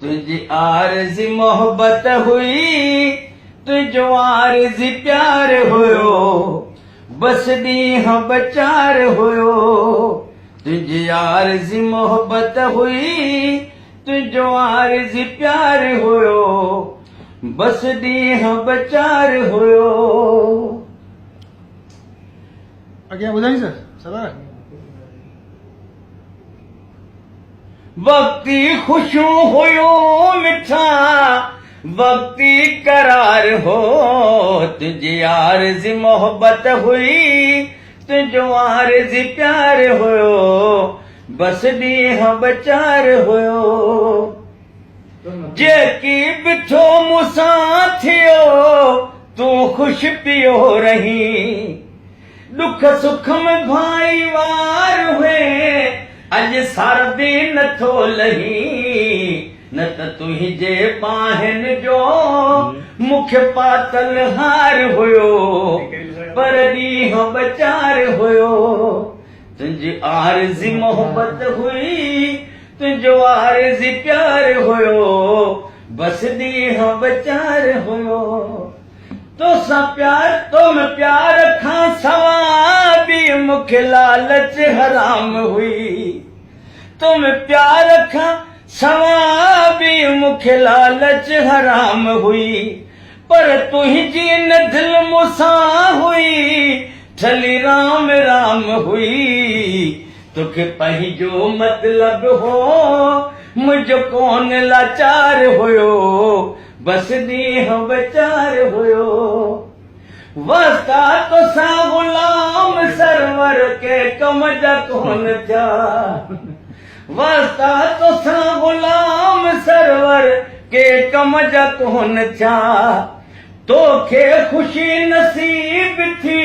तुझी आरज़ी मोहब्बत हुई, तुझो आरज़ी प्यार हुयो, बस ॾींहं बचार हुयो। तुझी आरज़ी मोहब्बत हुई, तुझो आरज़ी प्यार हुयो, बस ॾींहं बचार हुयो। अॻियां ॿुधाईंसि सर। वक्ती खुशियूं हुयो मिठा, वक्ती करार हो। तुझी आरज़ी मोहब्बत हुई, तुझो आरज़ी प्यार हुयो, बस ॾींहं बचार हुयो। जेकी बिठो मूंसां थियो, तूं ख़ुशि पियो रहीं। दुख सुख में भाई वार हुए, अॼु सार बि नथो लही। न त तुंहिंजे ॿाहिनि जो मूंखे पातल हार हुयो, पर ॾींहं बचार हुयो। तुंहिंजी आरज़ी मोहब्बत हुई, तुंहिंजो आरज़ी प्यार हुयो, बस ॾींहं बचार हुयो। तोसां प्यार तो में प्यार खां सवाइ बि मूंखे लालच हराम हुई। तो में प्यार खां सवाइ बि मूंखे लालच हराम हुई। पर तुंहिंजी न दिलि मूंसां हुई, ठली राम राम हुई। तोखे पंहिंजो मतिलब हो, मुंहिंजो कोन लाचार हुयो, बस ॾींहं बचार हुयो। वास्ता तोसां गुलाम सरवर के कम जा कोन थिया। वास्ता तोसां गुलाम सरवर के कम जा कोन थिया। तोखे ख़ुशी नसीब थी,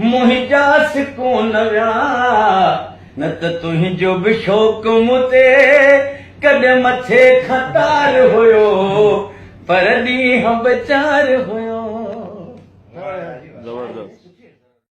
मुंहिंजा सिकून विया। न त तुंहिंजो बि शौक़ मूं ते कॾहिं मथे खतार हुयो, पर ॾींहं बचार हुयो।